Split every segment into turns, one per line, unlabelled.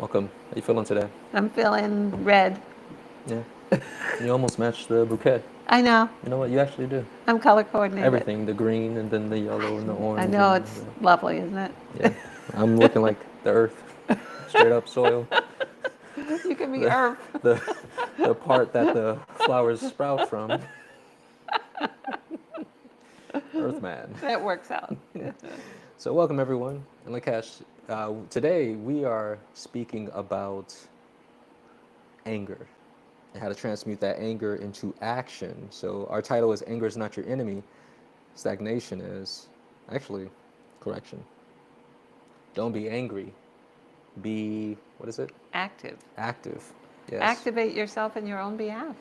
Welcome. How you feeling today?
I'm feeling red.
Yeah. You almost matched the bouquet.
I know.
You know what? You actually do.
I'm color coordinated.
Everything, the green and then the yellow and the
I
orange
know
and
it's lovely, isn't it?
yeah. I'm looking like the earth, straight up soil.
You can be
The
Earth.
the the part that the flowers sprout from, Earthman.
That works out.
So welcome everyone. And Lakash, today we are speaking about anger and how to transmute that anger into action. So our title is Anger is Not Your Enemy. Stagnation is actually correction. Don't be angry. Be, what is it?
Active.
Active. Yes,
Activate yourself in your own behalf.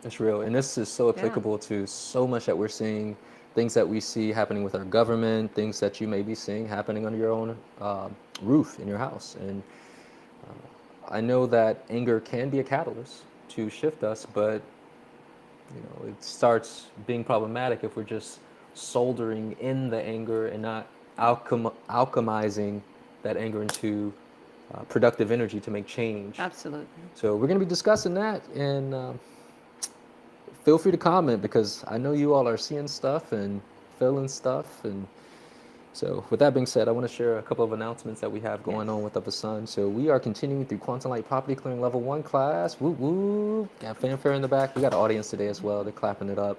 it's real. And this is so
Yeah.
applicable to so much that we're seeing, things that we see happening with our government, things that you may be seeing happening under your own roof in your house. And I know that anger can be a catalyst to shift us, but it starts being problematic if we're just soldering in the anger and not alchemizing that anger into productive energy to make change.
Absolutely.
So we're going to be discussing that, and feel free to comment because I know you all are seeing stuff and feeling stuff. And so with that being said, I want to share a couple of announcements that we have
Yes.
going on with the Sun. So we are continuing through Quantum Light Property Clearing Level 1 class. Woo woo. Got fanfare in the back. We got an audience today as well. They're clapping it up.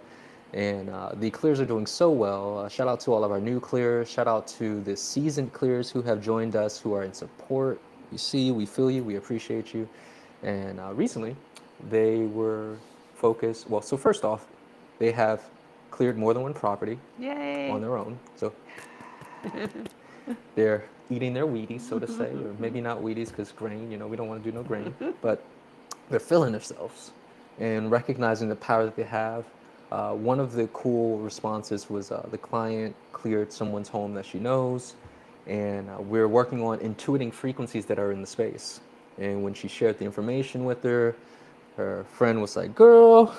And the clears are doing so well. Shout out to all of our new clears. Shout out to the seasoned clears who have joined us, who are in support. We see you, we feel you, we appreciate you. And recently, they were focused. Well, so first off, they have cleared more than one property on
Yay.
their own. So they're eating their Wheaties, so to say, or maybe not Wheaties because grain, we don't want to do no grain, but they're filling themselves and recognizing the power that they have. One of the cool responses was the client cleared someone's home that she knows, and we're working on intuiting frequencies that are in the space. And when she shared the information with her friend was like, "Girl,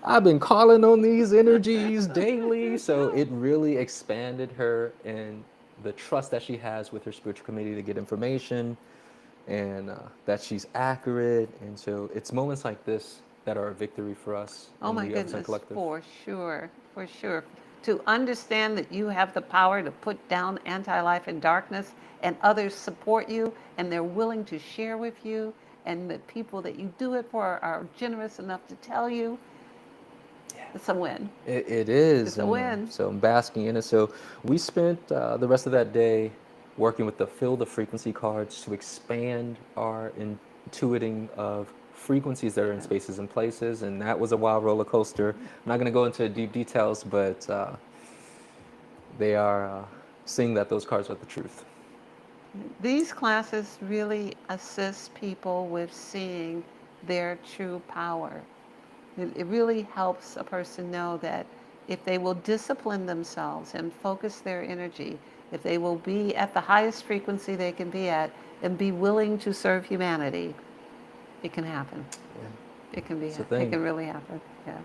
I've been calling on these energies daily." So it really expanded her and the trust that she has with her spiritual community to get information, and that she's accurate. And so it's moments like this that are a victory for us
Oh
in
my
the Sun
goodness,
Collective.
for sure, for sure. To understand that you have the power to put down anti-life and darkness, and others support you, and they're willing to share with you, and the people that you do it for are generous enough to tell you, it's a win.
It is,
It's a
and
win.
so I'm basking in it. So we spent the rest of that day working with the field of frequency cards to expand our intuiting of frequencies that are in spaces and places, and that was a wild roller coaster. I'm not going to go into deep details, but they are seeing that those cards are the truth.
These classes really assist people with seeing their true power. It really helps a person know that if they will discipline themselves and focus their energy, if they will be at the highest frequency they can be at and be willing to serve humanity, it can happen.
Yeah.
It can be.
It's a
It
thing.
can really happen. Yeah.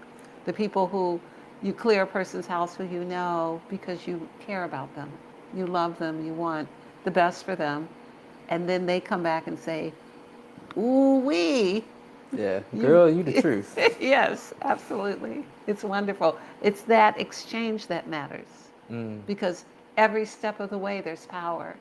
The people who you clear a person's house who you know because you care about them, you love them, you want the best for them, and then they come back and say, "Ooh wee."
Yeah,
You,
girl, you the truth.
yes, absolutely. It's wonderful. It's that exchange that matters because every step of the way there's power.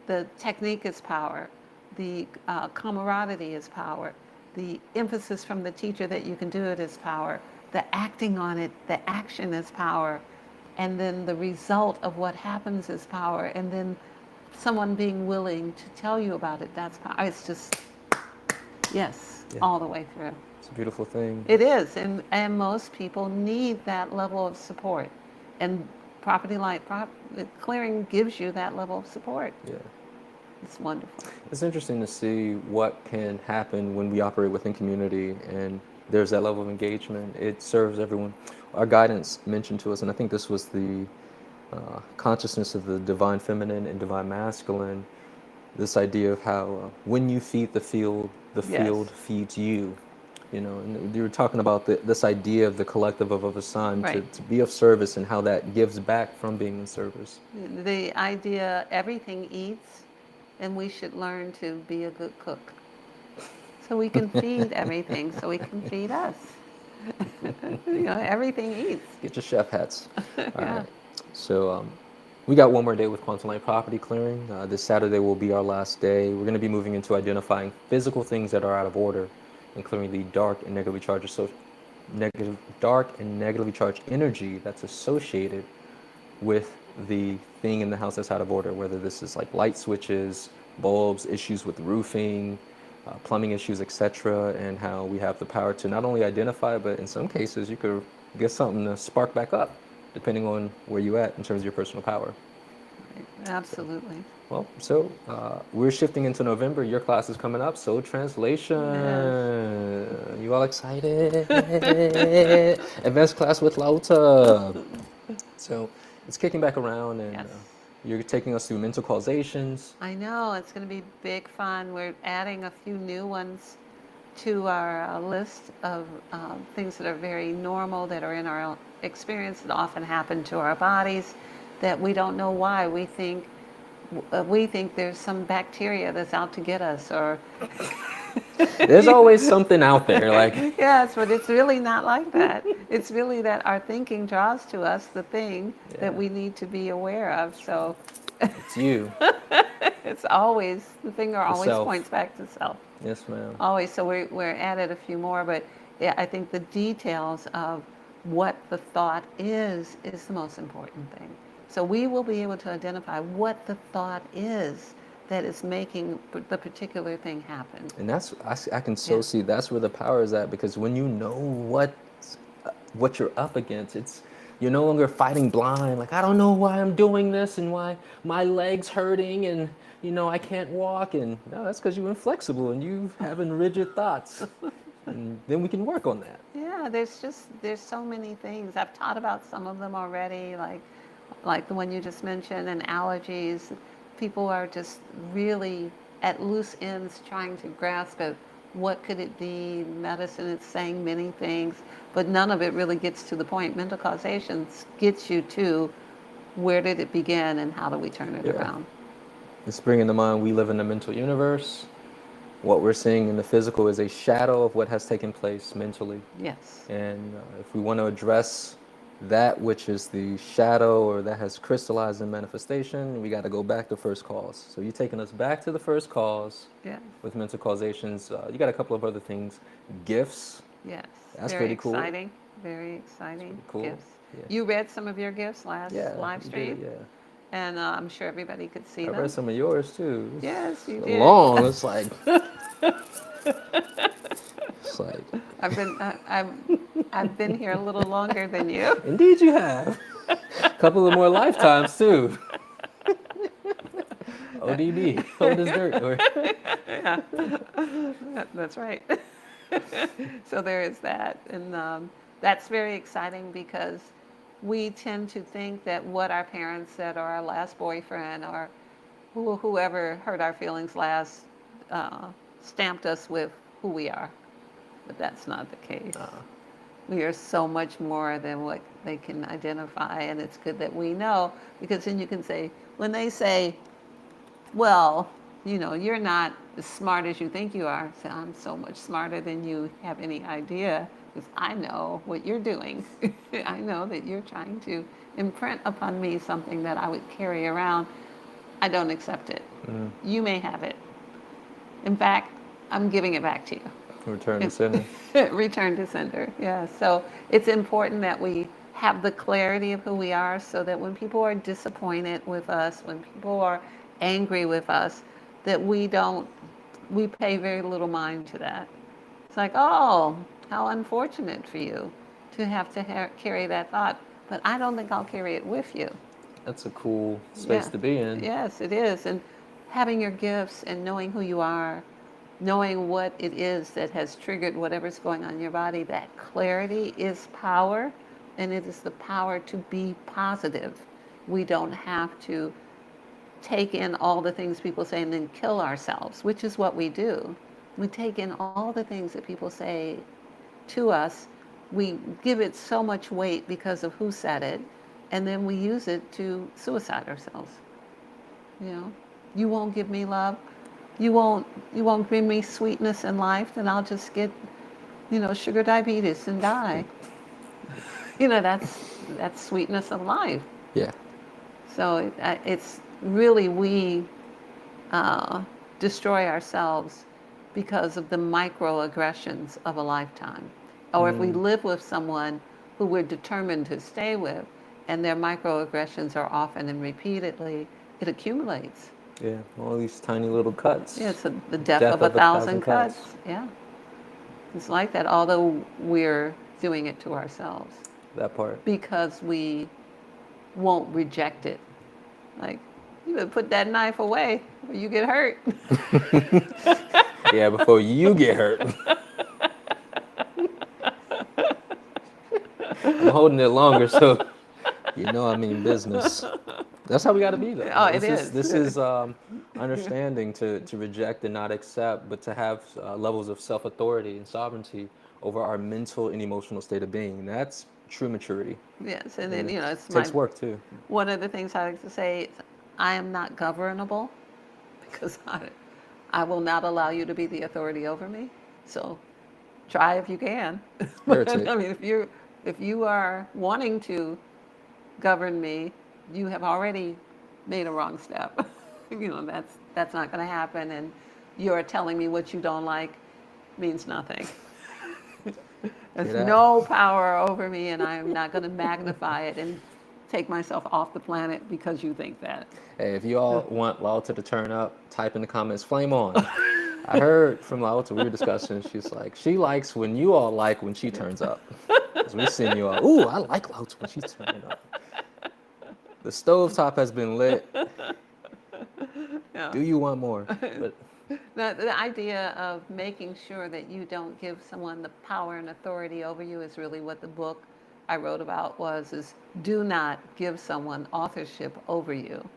The technique is power. The camaraderie is power. The emphasis from the teacher that you can do it is power. The acting on it, the action is power. And then the result of what happens is power. And then someone being willing to tell you about it, that's power. It's just, yes,
Yeah,
all the way through.
it's a beautiful thing.
It is, and most people need that level of support, and property light clearing gives you that level of support.
Yeah.
It's wonderful.
It's interesting to see what can happen when we operate within community and there's that level of engagement. It serves everyone. Our guidance mentioned to us, and I think this was the consciousness of the divine feminine and divine masculine, this idea of how when you feed the
Yes.
field feeds you. And you were talking about this idea of the collective of a sun
Right.
to be of service and how that gives back from being in service.
The idea everything eats and we should learn to be a good cook. So we can feed everything, so we can feed us. Everything eats.
Get your chef hats. All
Yeah.
right. So we got one more day with Quantum Light property clearing. This Saturday will be our last day. We're going to be moving into identifying physical things that are out of order and clearing the dark and negatively charged energy that's associated with the thing in the house that's out of order, whether this is like light switches, bulbs, issues with roofing, plumbing issues, etc., and how we have the power to not only identify, but in some cases you could get something to spark back up, depending on where you at in terms of your personal power.
Absolutely.
Well, so we're shifting into November. Your class is coming up. So translation.
Yes.
You all excited? Advanced class with Lauta. So it's kicking back around, and
Yes.
you're taking us through mental causations.
I know it's going to be big fun. We're adding a few new ones to our list of things that are very normal, that are in our experience, that often happen to our bodies, that we don't know why. We think there's some bacteria that's out to get us, or
There's always something out there, like
yes, but it's really not like that. It's really that our thinking draws to us the thing that we need to be aware of. So
it's you,
it's always, the finger
the
always
self.
points back to self.
Yes, ma'am.
Always. So we're added a few more, but yeah, I think the details of what the thought is the most important thing. So we will be able to identify what the thought is that is making the particular thing happen.
And I can so see that's where the power is at, because when you know what you're up against, you're no longer fighting blind. Like, I don't know why I'm doing this and why my leg's hurting and I can't walk. And no, that's because you're inflexible and you having rigid thoughts. And then we can work on that.
Yeah, there's so many things. I've taught about some of them already, like the one you just mentioned, and allergies. People are just really at loose ends trying to grasp at what could it be. Medicine is saying many things, but none of it really gets to the point. Mental causation gets you to where did it begin and how do we turn it around.
It's bringing to mind we live in a mental universe. What we're seeing in the physical is a shadow of what has taken place mentally.
Yes.
And if we want to address that which is the shadow or that has crystallized in manifestation, we got to go back to first cause. So you're taking us back to the first cause with mental causations. You got a couple of other things. Gifts.
Yes.
That's
very
pretty cool.
Exciting. Very exciting.
Cool.
Gifts.
Yeah.
You read some of your gifts last live stream?
Yeah.
And I'm sure everybody could see them.
I read some of yours too.
Yes, you did.
Long. It's like. It's like.
I've been here a little longer than you.
Indeed, you have. A couple of more lifetimes too. ODD, old as dirt.
Yeah, that's right. So there is that, and that's very exciting because we tend to think that what our parents said, or our last boyfriend, or whoever hurt our feelings last, stamped us with who we are. But that's not the case. We are so much more than what they can identify, and it's good that we know, because then you can say, when they say, well, you're not as smart as you think you are, say, I'm so much smarter than you have any idea, because I know what you're doing. I know that you're trying to imprint upon me something that I would carry around. I don't accept it. You may have it. In fact, I'm giving it back to you.
Return to sender.
Return to sender, yeah. So it's important that we have the clarity of who we are, so that when people are disappointed with us, when people are angry with us, that we pay very little mind to that. It's like, oh, how unfortunate for you to have to carry that thought, but I don't think I'll carry it with you.
That's a cool space to be in.
Yes, it is. And having your gifts and knowing who you are, knowing what it is that has triggered whatever's going on in your body, that clarity is power, and it is the power to be positive. We don't have to take in all the things people say and then kill ourselves, which is what we do. We take in all the things that people say to us. We give it so much weight because of who said it, and then we use it to suicide ourselves. You won't give me love. You won't bring me sweetness in life, then I'll just get, sugar diabetes and die. That's sweetness of life.
Yeah.
So it's really we uh, destroy ourselves because of the microaggressions of a lifetime. Or if we live with someone who we're determined to stay with, and their microaggressions are often and repeatedly, it accumulates.
Yeah. All these tiny little cuts.
Yeah, it's the death
Death
of a
of a
thousand
thousand cuts.
cuts. Yeah, it's like that, although we're doing it to ourselves
That part.
because we won't reject it. Like, you better put that knife away or you get hurt.
Yeah, before you get hurt. I'm holding it longer, so I mean business. That's how we got to be, though.
Oh, it
This is understanding to reject and not accept, but to have levels of self-authority and sovereignty over our mental and emotional state of being. That's true maturity.
Yes, and then,
And it
it's
takes work too.
one of the things I like to say is, I am not governable because I will not allow you to be the authority over me. So try if you can. But
Heretic.
I mean, if you are wanting to govern me, you have already made a wrong step. That's not going to happen, and you're telling me what you don't like means nothing. There's
that?
no power over me, and I'm not going to magnify it and take myself off the planet because you think that.
Hey, if you all want Lauta to turn up, type in the comments, flame on. I heard from Lauta, we were discussing, she's like, she likes when you all like when she turns up. Because we've seen you all, ooh, I like Lauta when she's turning up. The stovetop has been lit.
Yeah.
Do you want more? But
The idea of making sure that you don't give someone the power and authority over you is really what the book I wrote about is do not give someone authorship over you.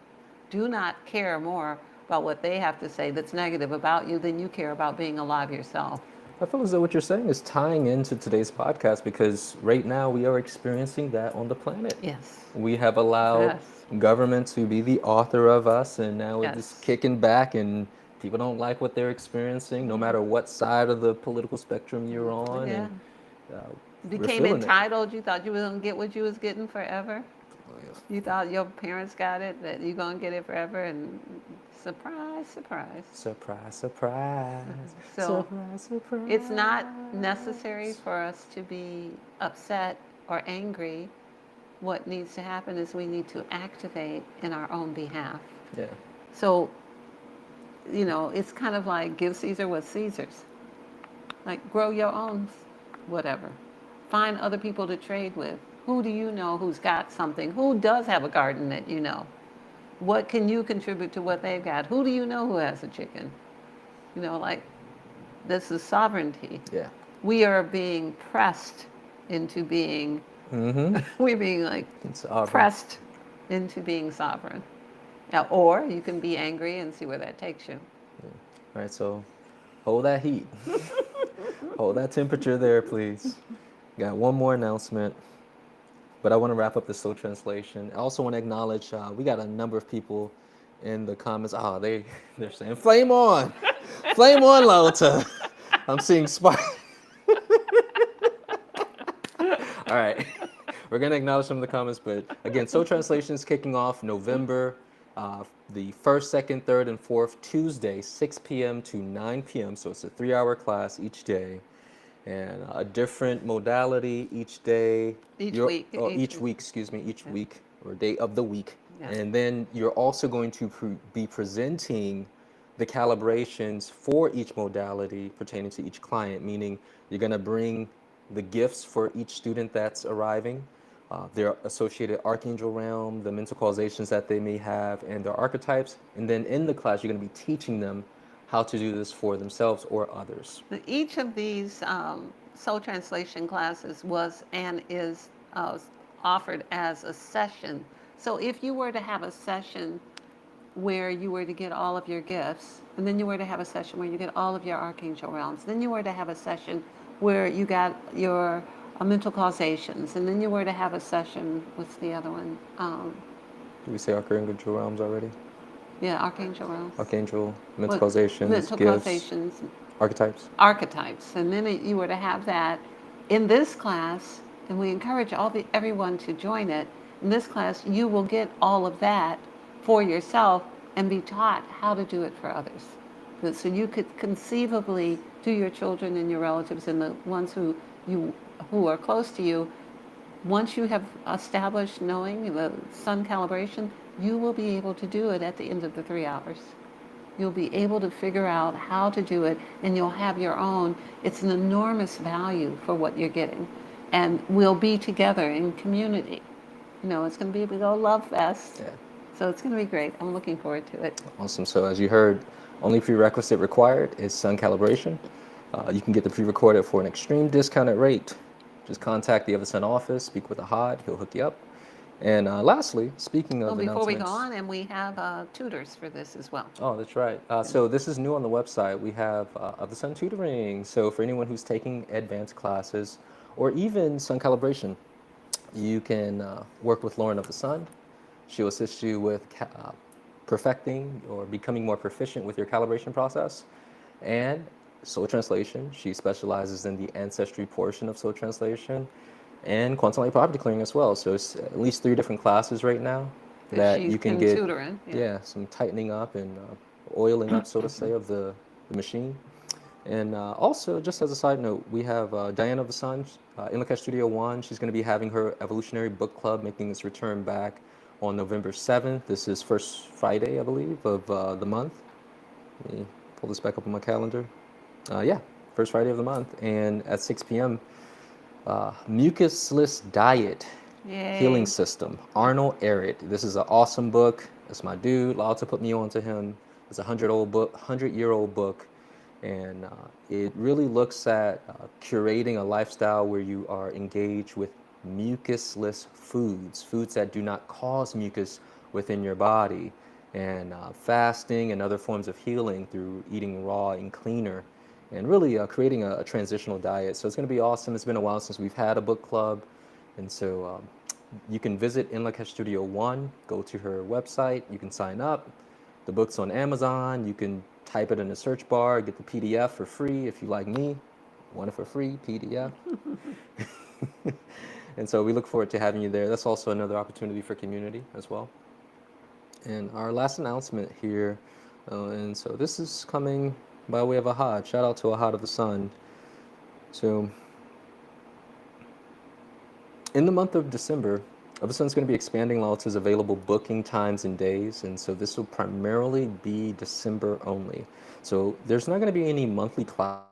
Do not care more about what they have to say that's negative about you than you care about being alive yourself.
I feel as though what you're saying is tying into today's podcast because right now we are experiencing that on the planet.
Yes.
We have allowed
Yes.
government to be the author of us, and now we're
Yes.
just kicking back, and people don't like what they're experiencing, no matter what side of the political spectrum you're on.
Yeah.
And we're
Became
feeling it.
entitled. You thought you were going to get what you was getting forever. You thought your parents got it, that you're going to get it forever, and surprise, surprise.
Surprise, surprise.
So
surprise, surprise.
it's not necessary for us to be upset or angry. What needs to happen is we need to activate in our own behalf.
Yeah.
So, it's kind of like give Caesar what's Caesar's. Like grow your own whatever. Find other people to trade with. Who do you know who's got something? Who does have a garden that you know? What can you contribute to what they've got? Who do you know who has a chicken? Like this is sovereignty.
Yeah.
We are being pressed into being, we're being like pressed into being sovereign. Now, or you can be angry and see where that takes you.
Yeah. All right, so hold that heat. Hold that temperature there, please. Got one more announcement, but I want to wrap up the soul translation. I also want to acknowledge we got a number of people in the comments. Oh, they're saying, flame on! Flame on, Lauta! I'm seeing spark. All right. We're going to acknowledge some of the comments, but again, Soul Translation is kicking off November the 1st, 2nd, 3rd, and 4th Tuesday, 6 p.m. to 9 p.m. So it's a 3-hour class each day, and a different modality each day.
Each week,
or day of the week.
Yeah.
And then you're also going to be presenting the calibrations for each modality pertaining to each client, meaning you're going to bring the gifts for each student that's arriving, their associated archangel realm, the mental causations that they may have, and their archetypes. And then in the class, you're going to be teaching them how to do this for themselves or others.
Each of these soul translation classes was and is offered as a session. So if you were to have a session where you were to get all of your gifts, and then you were to have a session where you get all of your archangel realms, then you were to have a session where you got your mental causations, and then you were to have a session, what's the other one?
Did we say archangel realms already?
Yeah, Archangel Rose.
Archangel, mental
What
causations,
mental
gifts,
causations,
archetypes.
archetypes, and then you were to have that in this class, and we encourage everyone to join it. In this class, you will get all of that for yourself and be taught how to do it for others. So you could conceivably to your children and your relatives and the ones you who are close to you, once you have established knowing the sun calibration, you will be able to do it at the end of the 3 hours. You'll be able to figure out how to do it and you'll have your own. It's an enormous value for what you're getting. And we'll be together in community. It's going to be a big old love fest.
Yeah.
So it's going to be great. I'm looking forward to it.
Awesome. So as you heard, only prerequisite required is sun calibration. You can get the pre-recorded for an extreme discounted rate. Just contact the Other Sun office, speak with Ahad, he'll hook you up. And lastly, speaking
Well,
of
before we go
announcements.
on, and we have tutors for this as well.
Oh, that's right. So this is new on the website. We have Other Sun tutoring. So for anyone who's taking advanced classes or even sun calibration, you can work with Lauren of the Sun. She'll assist you with perfecting or becoming more proficient with your calibration process. And soul translation, she specializes in the ancestry portion of soul translation and quantum light property clearing as well. So it's at least 3 different classes right now
That
that
she
you can
can
get,
tutor in. Yeah.
yeah, some tightening up and oiling up, so to say, of the machine. And also, just as a side note, we have Diana of the Sun, Inlakesh Studio One. She's going to be having her evolutionary book club making its return back on November 7th. This is first Friday, I believe, of the month. Let me pull this back up on my calendar. Yeah, first Friday of the month. And at 6 p.m., Mucusless Diet Healing
Yay.
System, Arnold Ehret. This is an awesome book. That's my dude. Lauta put me on to him. It's a 100-year-old book, and it really looks at curating a lifestyle where you are engaged with mucusless foods, foods that do not cause mucus within your body, and fasting and other forms of healing through eating raw and cleaner, and really creating a transitional diet. So it's going to be awesome. It's been a while since we've had a book club, and so you can visit Inlakesh Studio One, go to her website, you can sign up. The book's on Amazon. You can type it in the search bar, get the PDF for free if you like me. Want it for free, PDF. And so we look forward to having you there. That's also another opportunity for community as well. And our last announcement here, and so this is coming by way of Ahad. Shout out to Ahad of the Sun. So in the month of December, Other Sun's going to be expanding Laota's available booking times and days, and so this will primarily be December only. So there's not going to be any monthly class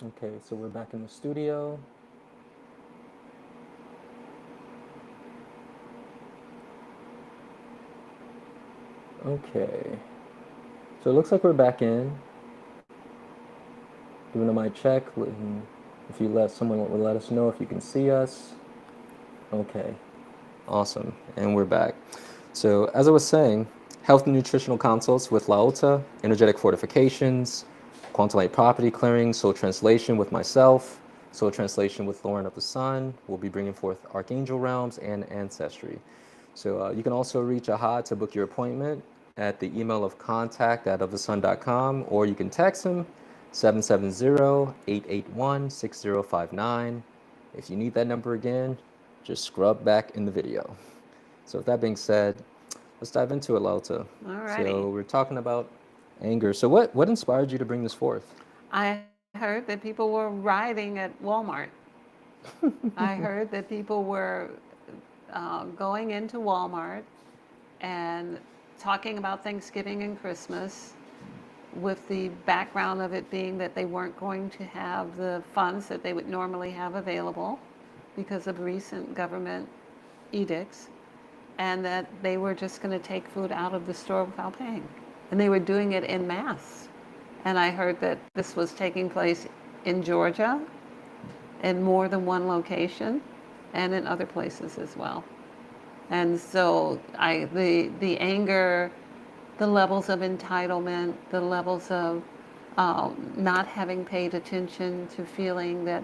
Okay, so we're back in the studio. Okay, so it looks like we're back in. Doing a mic check. If you let someone will let us know if you can see us. Okay, awesome, and we're back. So as I was saying, health and nutritional consults with Laota, energetic fortifications, quantum light property clearing, soul translation with myself, soul translation with Lauren of the Sun. We'll be bringing forth archangel realms and ancestry. So you can also reach Aha to book your appointment at the email of contact@ofthesun.com, or you can text him 770-881-6059. If you need that number again, just scrub back in the video. So with that being said, let's dive into it, Lauta.
Alrighty.
So we're talking about anger. So what inspired you to bring this forth?
I heard that people were rioting at Walmart. I heard that people were going into Walmart and talking about Thanksgiving and Christmas, with the background of it being that they weren't going to have the funds that they would normally have available because of recent government edicts, and that they were just going to take food out of the store without paying. And they were doing it en masse. And I heard that this was taking place in Georgia, in more than one location, and in other places as well. And so the anger, the levels of entitlement, the levels of not having paid attention to feeling that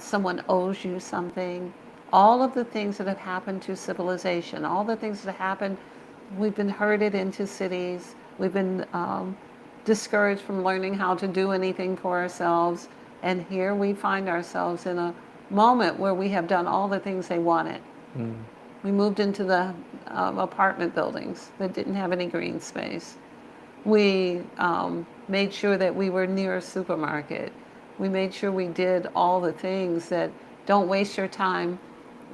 someone owes you something, all of the things that have happened to civilization, all the things that have happened, we've been herded into cities, we've been discouraged from learning how to do anything for ourselves, and here we find ourselves in a moment where we have done all the things they wanted. We moved into the apartment buildings that didn't have any green space. We made sure that we were near a supermarket. We made sure we did all the things that don't waste your time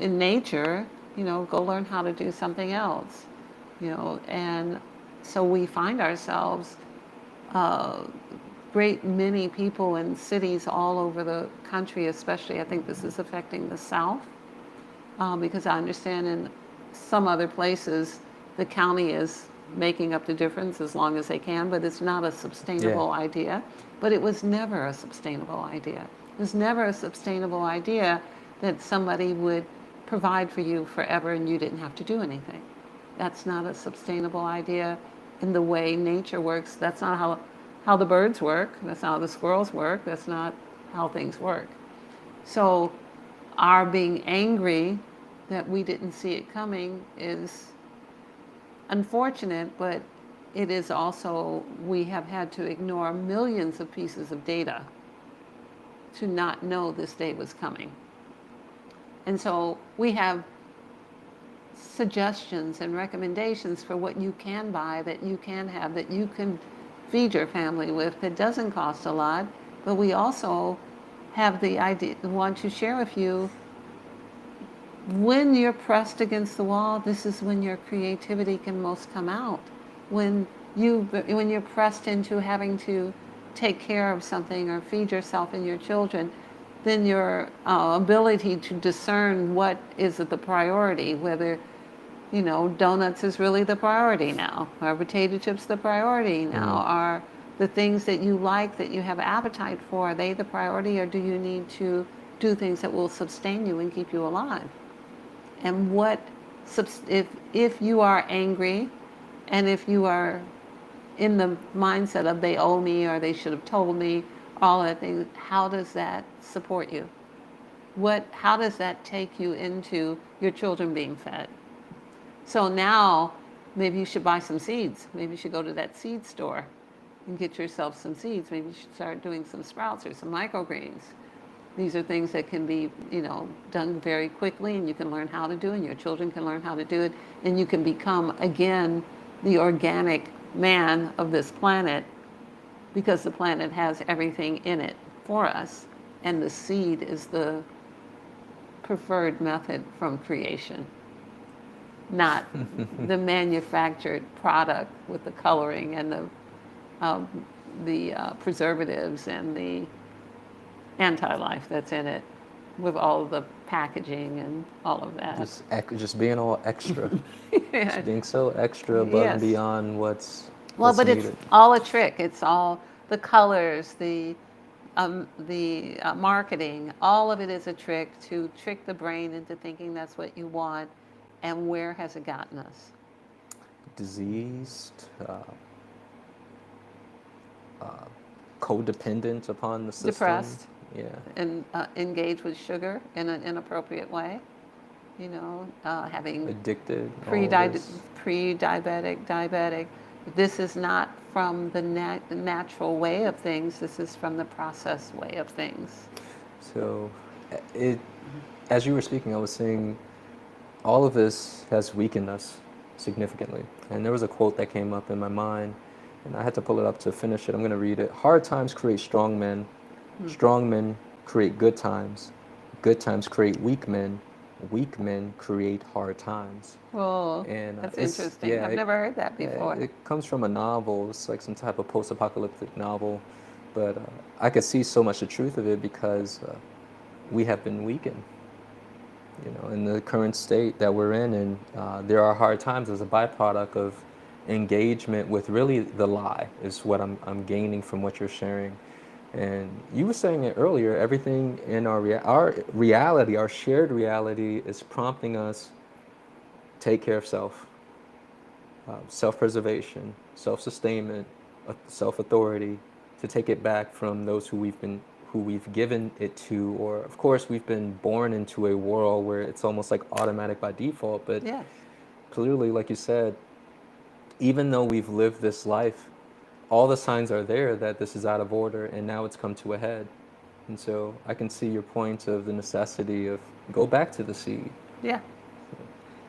in nature, go learn how to do something else, and so we find ourselves, great many people in cities all over the country, especially I think this is affecting the South, because I understand in some other places the county is making up the difference as long as they can, but it's not a sustainable idea. But it was never a sustainable idea. It was never a sustainable idea that somebody would provide for you forever and you didn't have to do anything. That's not a sustainable idea in the way nature works. That's not how the birds work. That's not how the squirrels work. That's not how things work. So our being angry that we didn't see it coming is unfortunate, but it is also, we have had to ignore millions of pieces of data to not know this day was coming. And so we have suggestions and recommendations for what you can buy, that you can have, that you can feed your family with, that doesn't cost a lot. But we also have the idea, want to share with you, when you're pressed against the wall, this is when your creativity can most come out. When you're pressed into having to take care of something or feed yourself and your children, then your ability to discern what is the priority, whether donuts is really the priority now, are potato chips the priority now, are the things that you like, that you have appetite for, are they the priority, or do you need to do things that will sustain you and keep you alive? And if you are angry, and if you are in the mindset of they owe me or they should have told me, all that things, how does that support you? How does that take you into your children being fed? So now maybe you should buy some seeds. Maybe you should go to that seed store and get yourself some seeds. Maybe you should start doing some sprouts or some microgreens. These are things that can be, done very quickly, and you can learn how to do it, and your children can learn how to do it, and you can become, again, the organic man of this planet, because the planet has everything in it for us, and the seed is the preferred method from creation, not the manufactured product with the coloring and the preservatives and the anti-life that's in it, with all of the packaging and all of that.
Just being all extra,
Yeah.
just being so extra above and
Yes.
beyond
Well,
what's
but it's
needed.
all a trick. It's all the colors, the marketing. All of it is a trick to trick the brain into thinking that's what you want. And where has it gotten us?
Diseased, codependent upon the system.
Depressed
Yeah,
and engaged with sugar in an inappropriate way. Having
addicted, all of
pre-di-
this.
pre-diabetic, diabetic. This is not from the natural way of things. This is from the processed way of things.
So, it as you were speaking, I was saying all of this has weakened us significantly. And there was a quote that came up in my mind, and I had to pull it up to finish it. I'm going to read it. Hard times create strong men create good times create weak men create hard times.
Oh,
And
that's
it's,
interesting.
yeah,
I've never heard that
yeah,
before.
it comes from a novel. It's like some type of post-apocalyptic novel. But I could see so much the truth of it because we have been weakened, in the current state that we're in. And there are hard times as a byproduct of engagement with really the lie, is what I'm gaining from what you're sharing. And you were saying it earlier, everything in our reality, our shared reality, is prompting us take care of self, self-preservation, self-sustainment, self-authority, to take it back from those who we've given it to, or of course we've been born into a world where it's almost like automatic by default. But
Yes.
clearly, like you said, even though we've lived this life, all the signs are there that this is out of order, and now it's come to a head. And so I can see your point of the necessity of go back to the seed.
Yeah.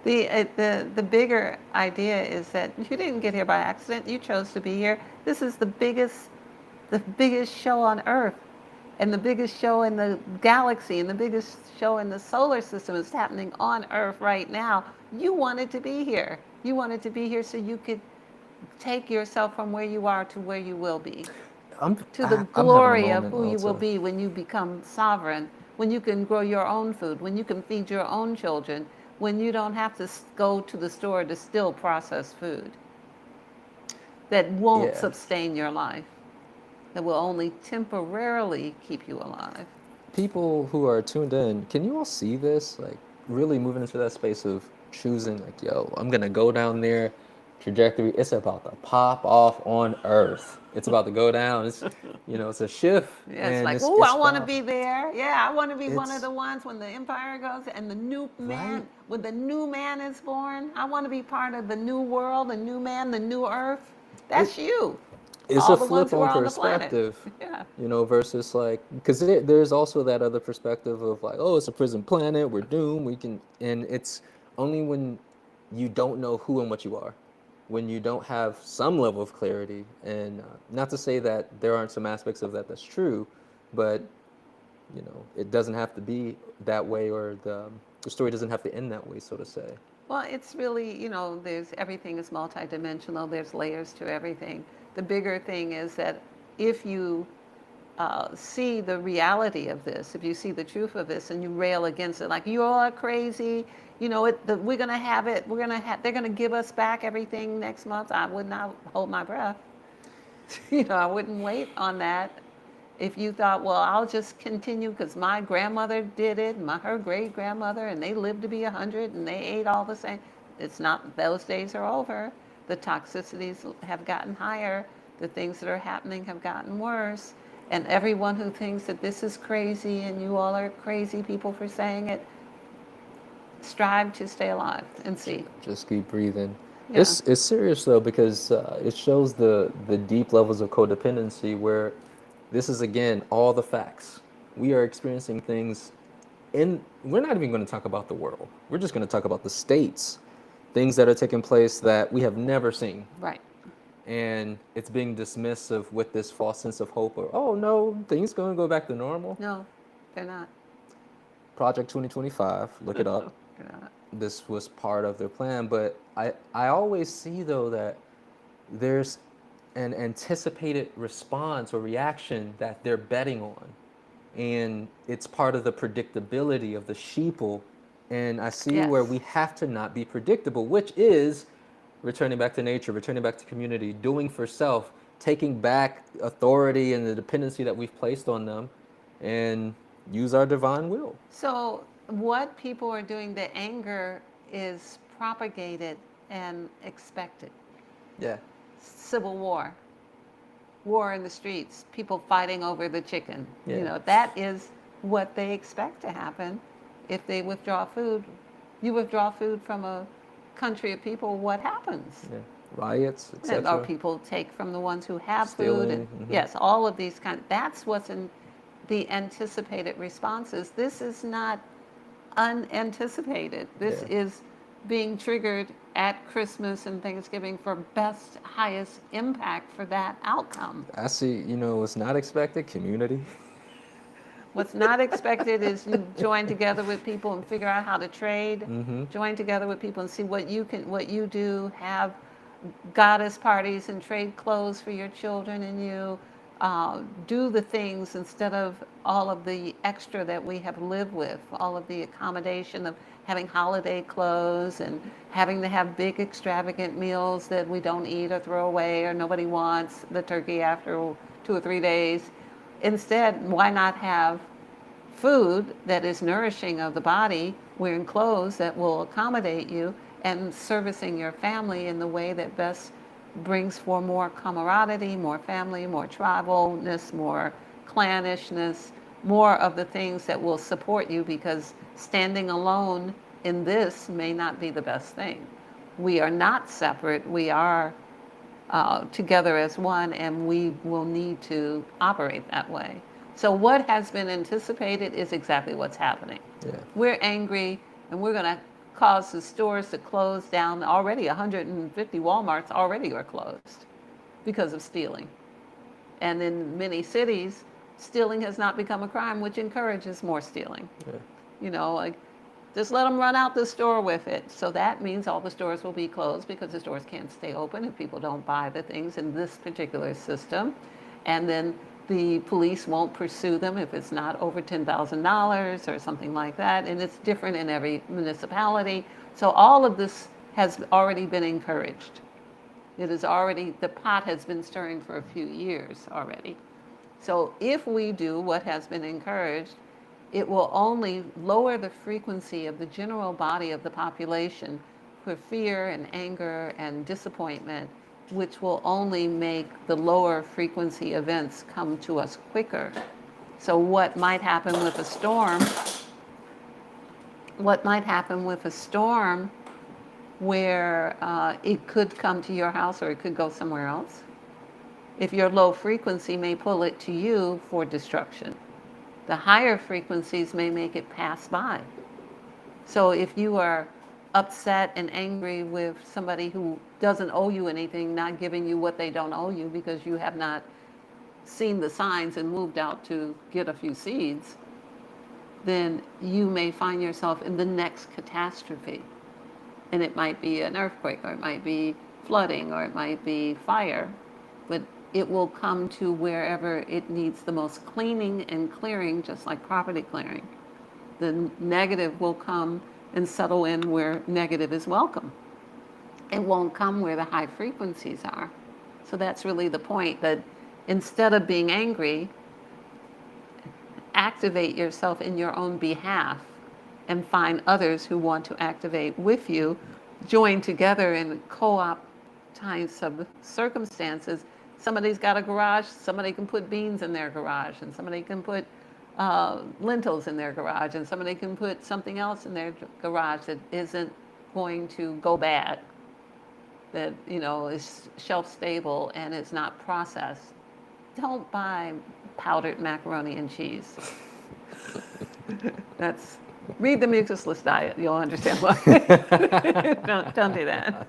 The bigger idea is that you didn't get here by accident. You chose to be here. This is the biggest show on Earth, and the biggest show in the galaxy, and the biggest show in the solar system is happening on Earth right now. You wanted to be here. You wanted to be here so you could take yourself from where you are to where you will be, to the
I'm having a
glory of
moment
who you will
also.
be when you become sovereign, when you can grow your own food, when you can feed your own children, when you don't have to go to the store to still process food that won't
Yeah.
sustain your life, that will only temporarily keep you alive.
People who are tuned in, can you all see this? Like really moving into that space of choosing, like, yo, I'm gonna go down there, trajectory. It's about to pop off on Earth. It's about to go down. It's a shift,
Yeah, it's
and
like,
it's
oh,
it's
I want to
about
be there. Yeah, I want to be one of
it's
the ones when the empire goes and the new
right.
man, when the new man is born. I want to be part of the new world, the new man, the new earth.
It
That's you.
it's
All
a
the ones
flip
who are
on
on the planet.
perspective,
Yeah.
versus like, because there's also that other perspective of like, oh, it's a prison planet, we're doomed, and it's only when you don't know who and what you are, when you don't have some level of clarity. And not to say that there aren't some aspects of that that's true, but it doesn't have to be that way, or the story doesn't have to end that way, so to say.
Well, it's really, there's everything is multidimensional. There's layers to everything. The bigger thing is that if you see the reality of this, if you see the truth of this, and you rail against it, like you all are crazy, we're gonna have it. They're gonna give us back everything next month. I would not hold my breath. I wouldn't wait on that. If you thought, well, I'll just continue because my grandmother did it, her great grandmother, and they lived to be 100, and they ate all the same. It's not. Those days are over. The toxicities have gotten higher. The things that are happening have gotten worse. And everyone who thinks that this is crazy and you all are crazy people for saying it, strive to stay alive and see.
Just keep breathing.
Yeah.
It's serious though, because it shows the deep levels of codependency, where this is again all the facts. We are experiencing things, and we're not even going to talk about the world. We're just going to talk about the states, things that are taking place that we have never seen,
Right.
and it's being dismissive with this false sense of hope, or oh no, things going to go back to normal.
No, they're not.
Project 2025, look it up.
They're not.
This was part of their plan. But I always see though that there's an anticipated response or reaction that they're betting on. and it's part of the predictability of the sheeple. And I see where we
Yes.
have to not be predictable, which is returning back to nature, returning back to community, doing for self, taking back authority and the dependency that we've placed on them, and use our divine will.
So, what people are doing, the anger is propagated and expected.
Yeah.
Civil war, war in the streets, people fighting over the chicken.
Yeah.
That is what they expect to happen if they withdraw food. You withdraw food from a country of people, what happens?
Yeah. Riots,
And our
etc.
people take from the ones who have food, and
Stealing.
yes, all of these that's what's in the anticipated responses. This is not unanticipated. This
Yeah.
is being triggered at Christmas and Thanksgiving for best, highest impact for that outcome.
I see, it's not expected community.
What's not expected is you join together with people and figure out how to trade. Join together with people and see what you do. Have goddess parties and trade clothes for your children and you. Do the things instead of all of the extra that we have lived with, all of the accommodation of having holiday clothes and having to have big extravagant meals that we don't eat or throw away or nobody wants the turkey after 2 or 3 days. Instead, why not have food that is nourishing of the body, wearing clothes that will accommodate you, and servicing your family in the way that best brings for more camaraderie, more family, more tribalness, more clannishness, more of the things that will support you, because standing alone in this may not be the best thing. We are not separate. We are together as one, and we will need to operate that way. So what has been anticipated is exactly what's happening.
Yeah.
We're angry, and we're going to cause the stores to close down. Already 150 Walmarts already are closed because of stealing. And in many cities, stealing has not become a crime, which encourages more stealing.
Yeah.
Like, just let them run out the store with it. So that means all the stores will be closed because the stores can't stay open if people don't buy the things in this particular system. And then the police won't pursue them if it's not over $10,000 or something like that. And it's different in every municipality. So all of this has already been encouraged. The pot has been stirring for a few years already. So if we do what has been encouraged, it will only lower the frequency of the general body of the population for fear and anger and disappointment, which will only make the lower frequency events come to us quicker. So what might happen with a storm, where it could come to your house or it could go somewhere else, if your low frequency may pull it to you for destruction. The higher frequencies may make it pass by. So if you are upset and angry with somebody who doesn't owe you anything, not giving you what they don't owe you because you have not seen the signs and moved out to get a few seeds, then you may find yourself in the next catastrophe. And it might be an earthquake, or it might be flooding, or it might be fire. But it will come to wherever it needs the most cleaning and clearing, just like property clearing. The negative will come and settle in where negative is welcome. It won't come where the high frequencies are. So that's really the point, that instead of being angry, activate yourself in your own behalf and find others who want to activate with you, join together in co-op types of circumstances. Somebody's got a garage, somebody can put beans in their garage, and somebody can put lentils in their garage, and somebody can put something else in their garage that isn't going to go bad, that is shelf stable and is not processed. Don't buy powdered macaroni and cheese. Read the Mucusless Diet. You'll understand why. don't do that.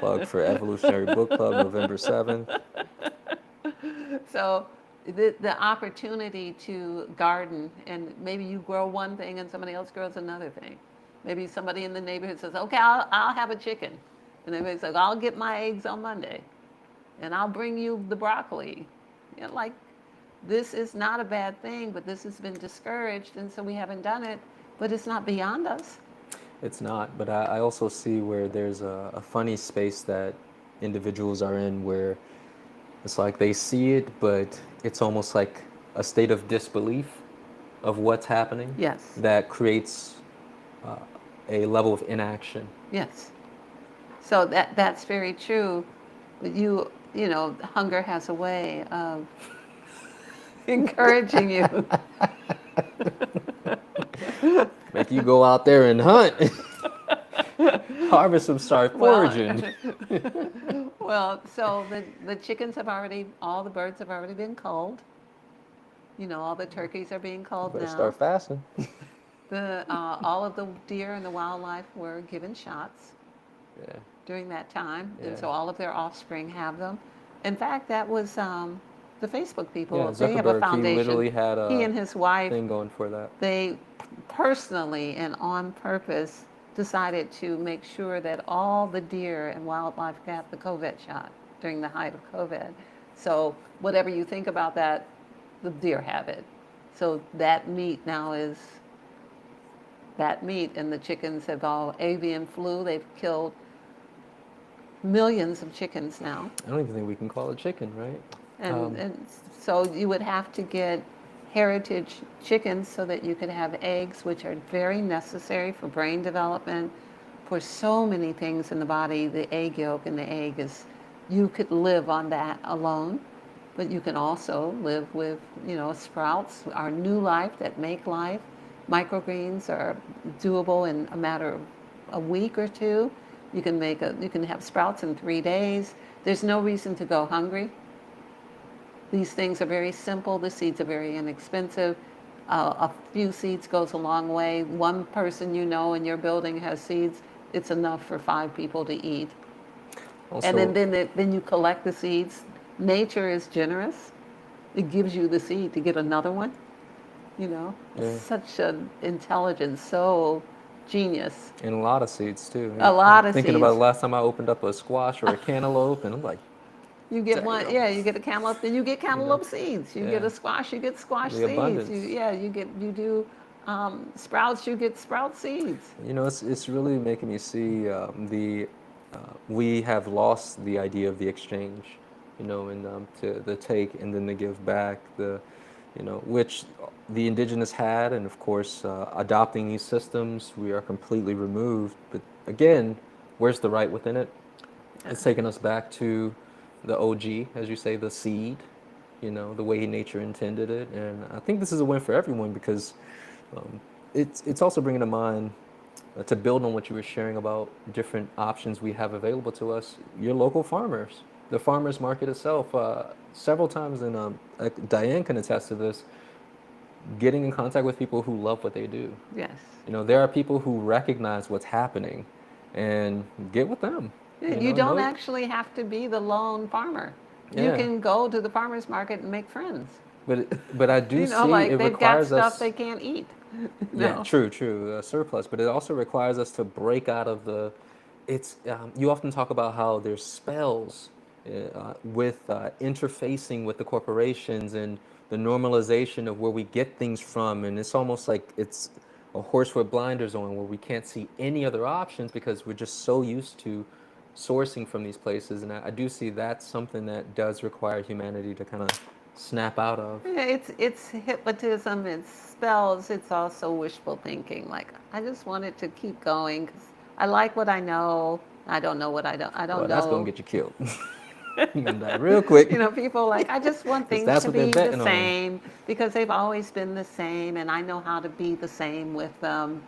Plug for Evolutionary Book Club, November 7th.
So the opportunity to garden, and maybe you grow one thing and somebody else grows another thing. Maybe somebody in the neighborhood says, okay, I'll have a chicken. And everybody's like, I'll get my eggs on Monday. And I'll bring you the broccoli. Like, this is not a bad thing, but this has been discouraged, and so we haven't done it. But it's not beyond us.
It's not, but I also see where there's a funny space that individuals are in where it's like they see it, but it's almost like a state of disbelief of what's happening
Yes,
that creates uh, a level of inaction.
yes. So that's very true. But you know, hunger has a way of encouraging you.
Make you go out there and hunt, harvest some, start
Well,
foraging.
well, so the chickens have already, all the birds have already been culled. You know, all the turkeys are being culled
Better
now.
start fasting.
All of the deer and the wildlife were given shots
Yeah,
during that time, and
yeah,
so all of their offspring have them. In fact, that was the Facebook
yeah.
people. They have a
Zuckerberg, he
foundation.
literally had
He
a
and his wife,
thing going for that.
they personally and on purpose decided to make sure that all the deer and wildlife got the COVID shot during the height of COVID. So whatever you think about that, the deer have it. So that meat now is that meat, and the chickens have all avian flu. They've killed millions of chickens now.
I don't even think we can call it chicken, right?
And so you would have to get heritage chickens so that you could have eggs, which are very necessary for brain development, for so many things in the body. The egg yolk and the egg is, you could live on that alone, but you can also live with, you know, sprouts, our new life that make life. Microgreens are doable in a matter of a week or two. You can have sprouts in 3 days. There's no reason to go hungry. These things are very simple. The seeds are very inexpensive. A few seeds goes a long way. One person you know in your building has seeds. It's enough for 5 people to eat. And
Also,
then you collect the seeds. Nature is generous. It gives you the seed to get another one. You know,
yeah,
such an intelligence, so genius.
and a lot of seeds too.
A
I'm
lot of
thinking about
seeds.
the last time I opened up a squash or a cantaloupe, and I'm like,
You get one,
damn,
yeah, you get a cantaloupe, then you get
you know,
cantaloupe seeds. You get
yeah,
a squash, you get squash
the
seeds.
abundance.
You do sprouts, you get sprout seeds.
You know, it's really making me see we have lost the idea of the exchange, you know, and to the take and then the give back, the, you know, which the indigenous had, and of course, adopting these systems, we are completely removed. But again, where's the right within it? It's taking us back to the OG, as you say, the seed, you know, the way nature intended it. And I think this is a win for everyone because um, it's also bringing to mind to build on what you were sharing about different options we have available to us. Your local farmers, the farmers market itself, several times, and Diane can attest to this. Getting in contact with people who love what they do.
Yes.
You know, there are people who recognize what's happening, and get with them. You
You don't
know,
actually have to be the lone farmer. You
yeah.
can go to the farmer's market and make friends.
But I do
You know,
see
like
it
they've got
requires
stuff
us.
they can't eat.
Yeah,
No.
true, surplus. But it also requires us to break out of the. It's you often talk about how there's spells with interfacing with the corporations and the normalization of where we get things from, and it's almost like it's a horse with blinders on, where we can't see any other options because we're just so used to sourcing from these places. And I do see that's something that does require humanity to kind of snap out of.
Yeah, it's hypnotism, it's spells, it's also wishful thinking. Like I just wanted to keep going because I like what I know. I don't know what I don't
Well, that's gonna
know.
get you killed. You're gonna die real quick.
You know, people like I just want
Because
things
that's
to
what they're
be the
betting on.
same because they've always been the same, and I know how to be the same with them.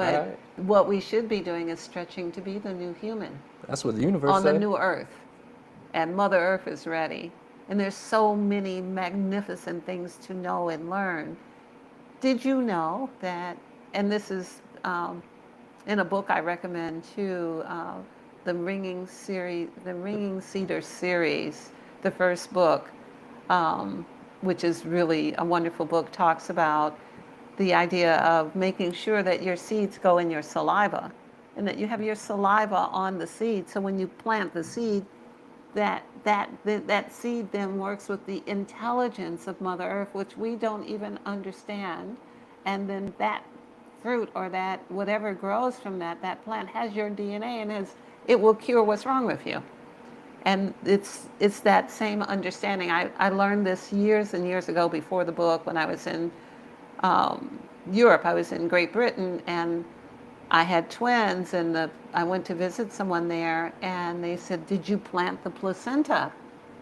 All
But
right.
what we should be doing is stretching to be the new human
That's what the universe
on the
say.
new earth, and Mother Earth is ready. And there's so many magnificent things to know and learn. Did you know that, and this is in a book I recommend too, the Ringing Cedar series, the first book, which is really a wonderful book, talks about the idea of making sure that your seeds go in your saliva and that you have your saliva on the seed. So when you plant the seed, that that seed then works with the intelligence of Mother Earth, which we don't even understand. And then that fruit or that whatever grows from that plant has your DNA and it will cure what's wrong with you. And it's that same understanding. I learned this years and years ago before the book when I was in Europe. I was in Great Britain, and I had twins, and I went to visit someone there, and they said, "Did you plant the placenta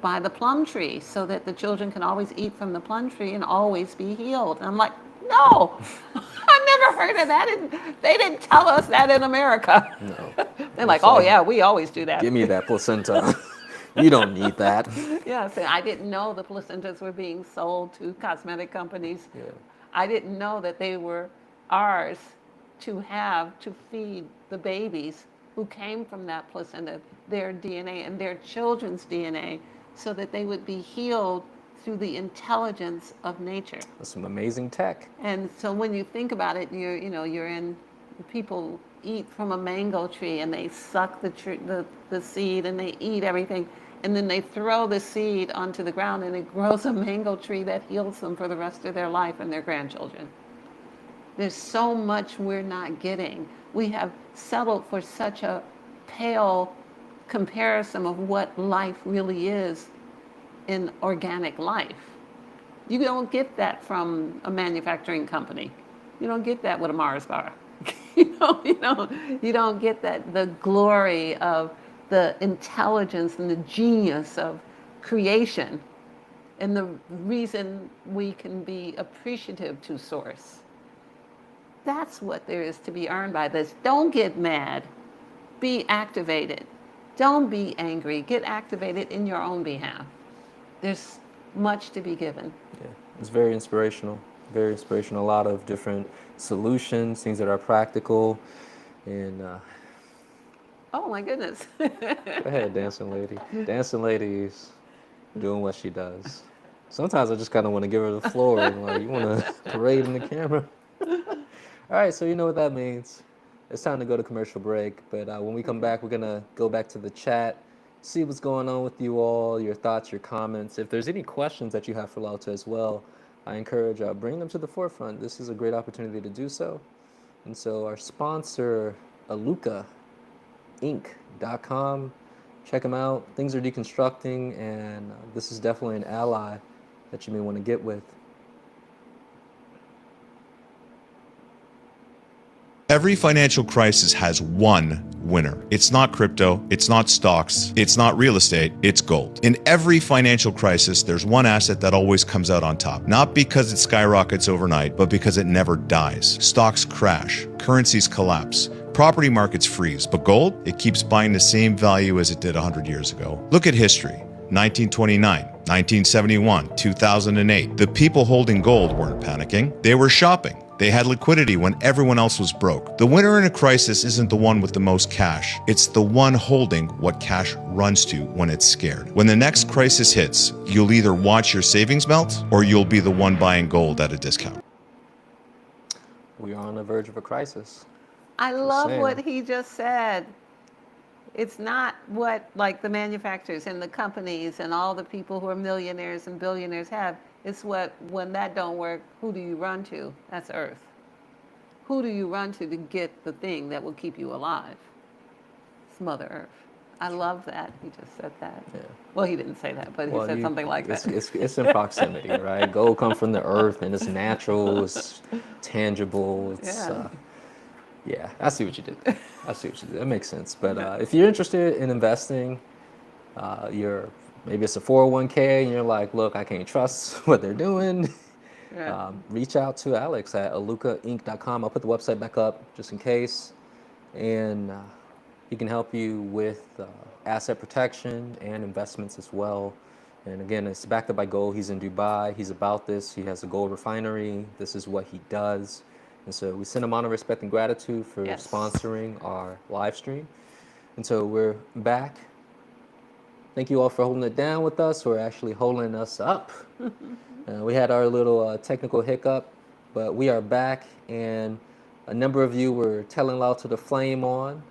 by the plum tree so that the children can always eat from the plum tree and always be healed?" And I'm like, "No, I never heard of that. And they didn't tell us that in America."
No.
They're like,
It's
"Oh
like,
yeah, we always do that."
give me that placenta. You don't need that.
Yeah, so I didn't know the placentas were being sold to cosmetic companies.
Yeah.
I didn't know that they were ours to have to feed the babies who came from that placenta, their DNA and their children's DNA, so that they would be healed through the intelligence of nature.
That's some amazing tech.
And so when you think about it, you're in, people eat from a mango tree and they suck the seed and they eat everything. And then they throw the seed onto the ground and it grows a mango tree that heals them for the rest of their life and their grandchildren. There's so much we're not getting. We have settled for such a pale comparison of what life really is in organic life. You don't get that from a manufacturing company. You don't get that with a Mars bar. You don't get that, the glory of the intelligence and the genius of creation and the reason we can be appreciative to Source. That's what there is to be earned by this. Don't get mad. Be activated. Don't be angry. Get activated in your own behalf. There's much to be given.
Yeah, it's very inspirational. Very inspirational. A lot of different solutions, things that are practical, and
Oh my goodness.
go ahead, dancing lady. Dancing lady's doing what she does. Sometimes I just kind of want to give her the floor and like, you want to parade in the camera. All right, so you know what that means. It's time to go to commercial break. But when we come back, we're going to go back to the chat, see what's going on with you all, your thoughts, your comments. If there's any questions that you have for Lauta as well, I encourage bring them to the forefront. This is a great opportunity to do so. And so our sponsor, alukainc.com, check them out. Things are deconstructing, and this is definitely an ally that you may want to get with.
Every financial crisis has one winner. It's not crypto, it's not stocks, it's not real estate, it's gold. In every financial crisis, there's one asset that always comes out on top. Not because it skyrockets overnight, but because it never dies. Stocks crash, currencies collapse, property markets freeze, but gold, it keeps buying the same value as it did 100 years ago. Look at history. 1929, 1971, 2008. The people holding gold weren't panicking. They were shopping. They had liquidity when everyone else was broke. The winner in a crisis isn't the one with the most cash. It's the one holding what cash runs to when it's scared. When the next crisis hits, you'll either watch your savings melt or you'll be the one buying gold at a discount.
We are on the verge of a crisis.
I love
saying.
what he just said. It's not what like the manufacturers and the companies and all the people who are millionaires and billionaires have. It's what, when that don't work, who do you run to? That's Earth. Who do you run to get the thing that will keep you alive? It's Mother Earth. I love that. He just said that.
Yeah.
Well, he didn't say that, but he said something like that.
It's in proximity, right? Gold comes from the earth, and it's natural, it's tangible. It's, yeah, I see what you did. I see what you did. That makes sense. But if you're interested in investing, maybe it's a 401k, and you're like, look, I can't trust what they're doing.
Yeah.
Reach out to Alex at alukainc.com. I'll put the website back up just in case. And he can help you with asset protection and investments as well. And again, it's backed up by gold. He's in Dubai. He's about this. He has a gold refinery. This is what he does. And so we send him honor, respect, and gratitude for sponsoring our live stream. And so we're back. Thank you all for holding it down with us, or actually holding us up. We had our little technical hiccup, but we are back, and a number of you were telling Lauta to flame on.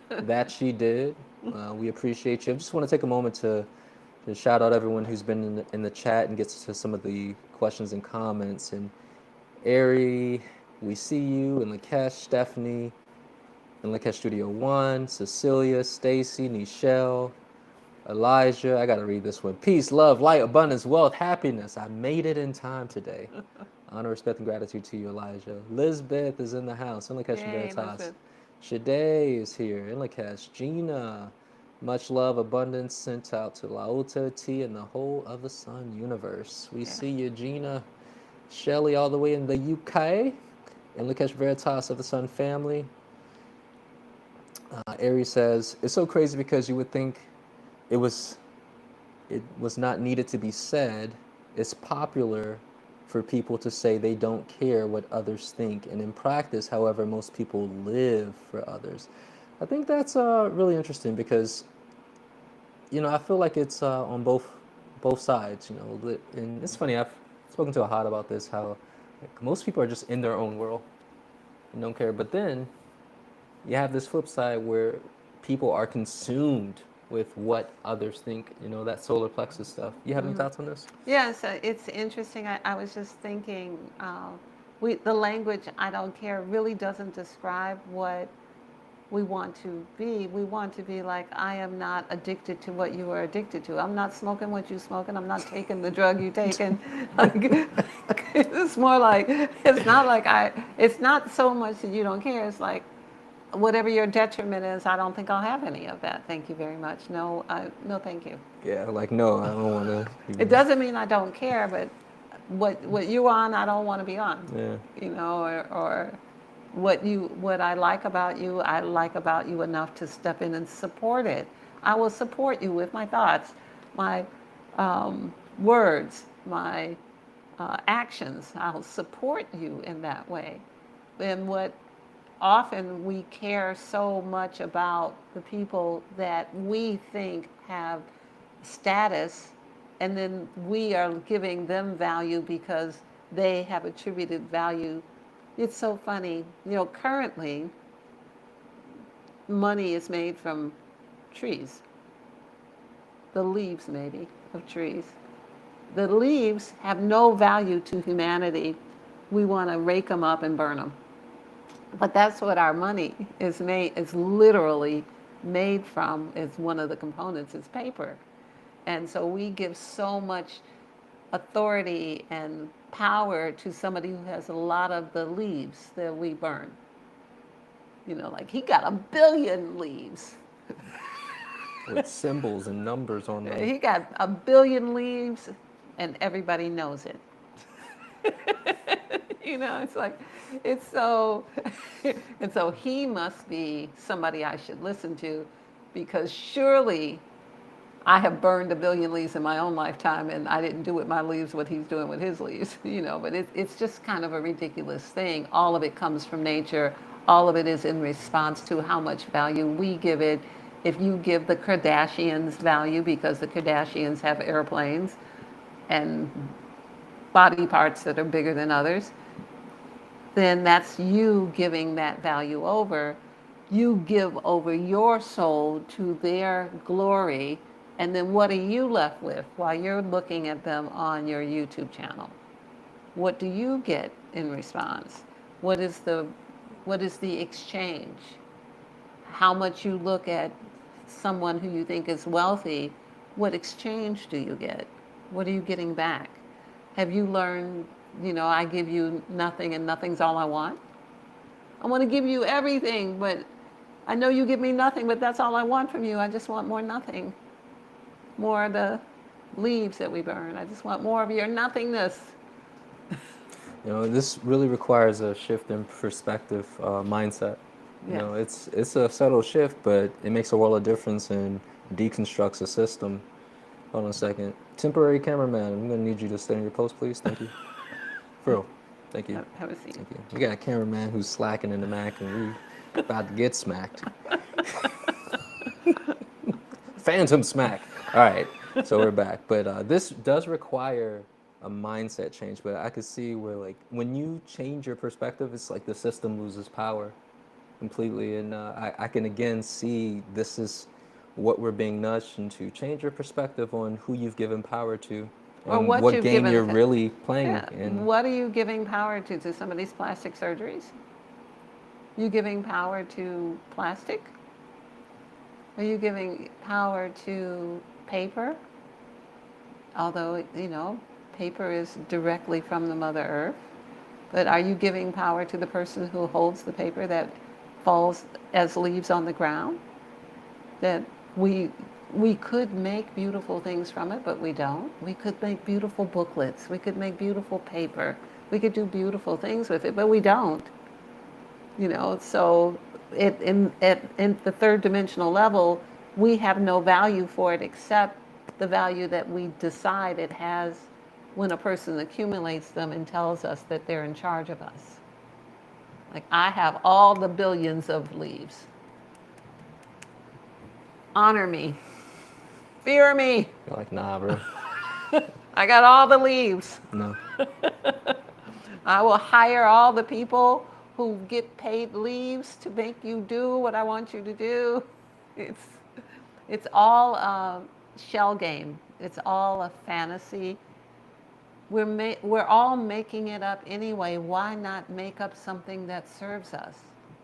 That she did. We appreciate you. I just want to take a moment to Just shout out everyone who's been in the chat and gets to some of the questions and comments. And Ari, we see you, and Lakesh, Stephanie, and Lakesh Studio One, Cecilia, Stacy, Nichelle, Elijah. I gotta read this one. Peace, love, light, abundance, wealth, happiness. I made it in time today. Honor, respect, and gratitude to you, Elijah. Lisbeth is in the house. And Lakesh and
Yay,
Veritas.
Elizabeth.
Shade is here. And Lakesh. Gina. Much love, abundance sent out to Lauta T and the whole of the Sun universe. We
Yeah.
see you, Gina. Shelly, all the way in the UK. And Lakesh Veritas of the Sun family. Aries says, it's so crazy because you would think it was not needed to be said. It's popular for people to say they don't care what others think, and in practice, however, most people live for others. I think that's really interesting because I feel like it's on both sides. And it's funny. I've spoken to Ahad about this. How like, most people are just in their own world and don't care. But then you have this flip side where people are consumed with what others think, that solar plexus stuff. You have any thoughts on this?
Yeah, so it's interesting. I was just thinking, the language "I don't care" really doesn't describe what we want to be. We want to be like, I am not addicted to what you are addicted to. I'm not smoking what you smoking. I'm not taking the drug you taking. Like, it's more like, it's not so much that you don't care. It's like, whatever your detriment is, I don't think I'll have any of that. Thank you very much. No, no, thank you.
Yeah, like no, I don't want to.
It doesn't mean I don't care, but what you on, I don't want to be on.
Yeah.
Or what I like about you, I like about you enough to step in and support it. I will support you with my thoughts, my words, my actions. I'll support you in that way. And what often we care so much about the people that we think have status, and then we are giving them value because they have attributed value. It's so funny. Currently, money is made from trees, the leaves maybe of trees. The leaves have no value to humanity. We want to rake them up and burn them. But that's what our money is literally made from, is one of the components is paper. And so we give so much authority and power to somebody who has a lot of the leaves that we burn. Like he got 1 billion leaves.
With symbols and numbers on them.
He got 1 billion leaves and everybody knows it. It's like, it's so, and so he must be somebody I should listen to, because surely I have burned 1 billion leaves in my own lifetime, and I didn't do with my leaves what he's doing with his leaves, but it's just kind of a ridiculous thing. All of it comes from nature. All of it is in response to how much value we give it. If you give the Kardashians value, because the Kardashians have airplanes and body parts that are bigger than others, then that's you giving that value over. You give over your soul to their glory, and then what are you left with while you're looking at them on your YouTube channel? What do you get in response? What is the exchange? How much you look at someone who you think is wealthy, what exchange do you get? What are you getting back? Have you learned, I give you nothing and nothing's all I want? I want to give you everything, but I know you give me nothing, but that's all I want from you. I just want more nothing. More of the leaves that we burn. I just want more of your nothingness.
This really requires a shift in perspective, mindset.
Yes.
It's a subtle shift, but it makes a world of difference and deconstructs a system. Hold on a second. Temporary cameraman, I'm gonna need you to stay in your post, please. Thank you. For real. Thank you.
Have a seat.
Thank you. We got a cameraman who's slacking in the Mac, and we about to get smacked. Phantom smack. All right, so we're back. But this does require a mindset change. But I could see where, like, when you change your perspective, it's like the system loses power completely. And I can again see this is what we're being nudged, and to change your perspective on who you've given power to
Or
and
what
what
you've
game
given.
you're really playing
Yeah.
in.
What are you giving power to some of these plastic surgeries? You giving power to plastic? Are you giving power to paper? Although, paper is directly from the Mother Earth. But are you giving power to the person who holds the paper that falls as leaves on the ground? That we could make beautiful things from it, but we don't. We could make beautiful booklets. We could make beautiful paper. We could do beautiful things with it, but we don't. So in the third dimensional level, we have no value for it except the value that we decide it has when a person accumulates them and tells us that they're in charge of us. Like, I have all the billions of leaves. Honor me. Fear me.
You're like, nah, bro.
I got all the leaves.
No.
I will hire all the people who get paid leaves to make you do what I want you to do. It's all a shell game. It's all a fantasy. We're all making it up anyway. Why not make up something that serves us?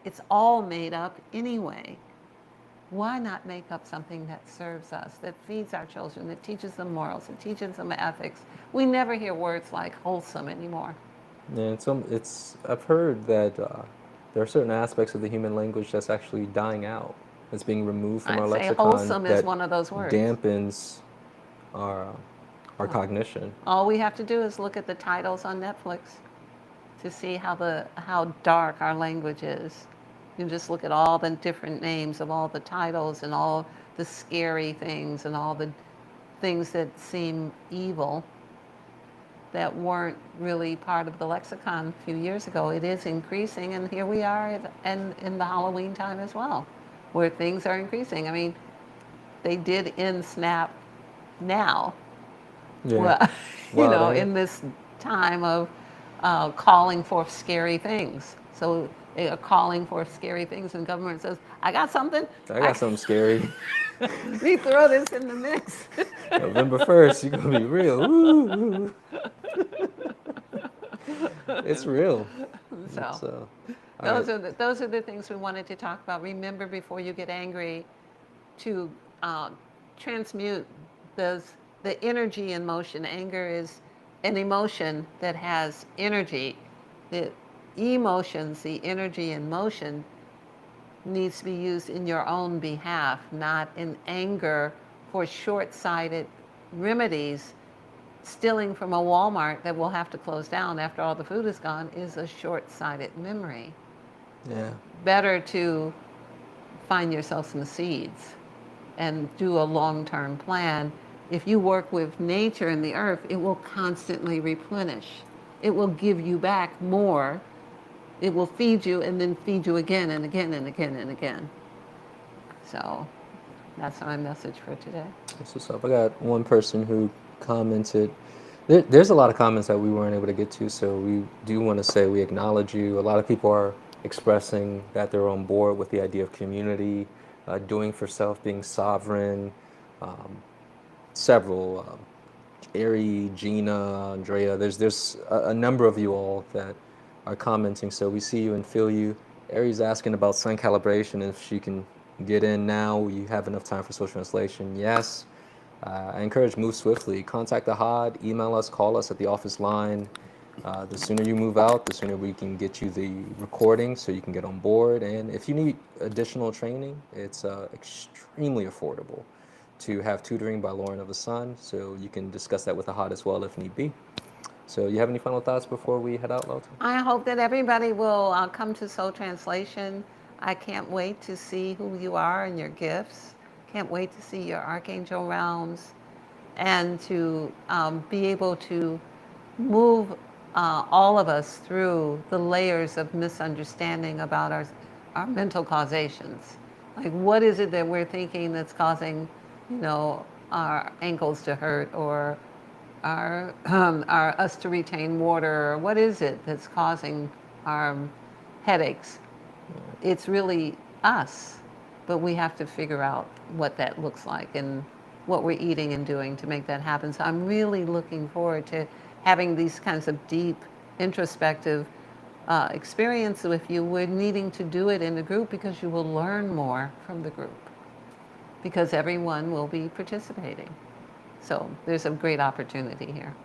It's all made up anyway. Why not make up something that serves us, that feeds our children, that teaches them morals, that teaches them ethics? We never hear words like wholesome anymore.
Yeah, I've heard that there are certain aspects of the human language that's actually dying out. It's being removed from our
I'd say
lexicon.
wholesome is one of those words.
Dampens our cognition.
All we have to do is look at the titles on Netflix to see how dark our language is. You can just look at all the different names of all the titles and all the scary things and all the things that seem evil that weren't really part of the lexicon a few years ago. It is increasing, and here we are in the Halloween time as well, where things are increasing. I mean, they did end Snap now.
Yeah.
Well, in this time of calling for scary things. So they are calling for scary things, and government says, I got something.
I got something scary.
We throw this in the mix.
November 1st, you're going to be real. Ooh. It's real.
So
It's,
those are the things we wanted to talk about. Remember, before you get angry, to transmute the energy in motion. Anger is an emotion that has energy. The emotions, the energy in motion, needs to be used in your own behalf, not in anger for short-sighted remedies. Stealing from a Walmart that will have to close down after all the food is gone is a short-sighted memory.
yeah.
Better to find yourself some seeds and do a long-term plan. If you work with nature and the earth, it will constantly replenish. It will give you back more. It will feed you and then feed you again and again and again and again. So that's my message for today.
That's what's up. I got one person who commented. There's a lot of comments that we weren't able to get to, so we do want to say we acknowledge you. A lot of people are expressing that they're on board with the idea of community, doing for self, being sovereign. Several, Ari, Gina, Andrea. There's a number of you all that are commenting, so we see you and feel you. Ari's asking about sun calibration, if she can get in now. You have enough time for social translation. Yes. I encourage move swiftly. Contact the HOD, email us, call us at the office line. The sooner you move out, the sooner we can get you the recording so you can get on board. And if you need additional training, it's extremely affordable to have tutoring by Lauren of the Sun, so you can discuss that with the HOD as well if need be. So you have any final thoughts before we head out, Lalta?
I hope that everybody will come to Soul Translation. I can't wait to see who you are and your gifts. Can't wait to see your archangel realms and to be able to move all of us through the layers of misunderstanding about our mental causations. Like, what is it that we're thinking that's causing, our ankles to hurt, or our us to retain water, or what is it that's causing our headaches? It's really us. but we have to figure out what that looks like and what we're eating and doing to make that happen. So I'm really looking forward to having these kinds of deep, introspective experiences with you. We're needing to do it in the group because you will learn more from the group, because everyone will be participating. So there's a great opportunity here.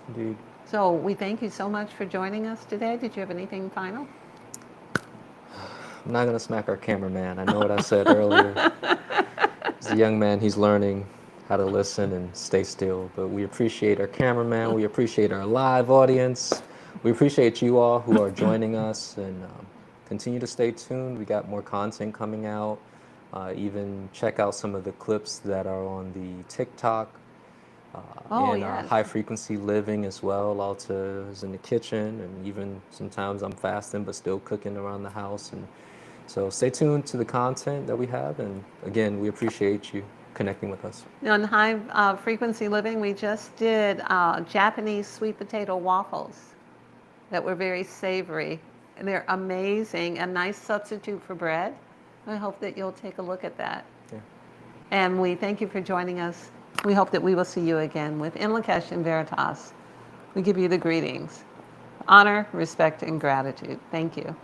Indeed.
So we thank you so much for joining us today. Did you have anything final?
I'm not going to smack our cameraman. I know what I said earlier. As a young man, he's learning how to listen and stay still. But we appreciate our cameraman. We appreciate our live audience. We appreciate you all who are joining us, and continue to stay tuned. We got more content coming out. Even check out some of the clips that are on the TikTok.
Oh,
And
yes.
high frequency living as well. Alta is in the kitchen, and even sometimes I'm fasting but still cooking around the house. And so stay tuned to the content that we have. And again, we appreciate you connecting with us.
On high frequency living, we just did Japanese sweet potato waffles that were very savory. And they're amazing, a nice substitute for bread. I hope that you'll take a look at that.
Yeah.
And we thank you for joining us. We hope that we will see you again with In Lakesh and Veritas. We give you the greetings. Honor, respect, and gratitude. Thank you.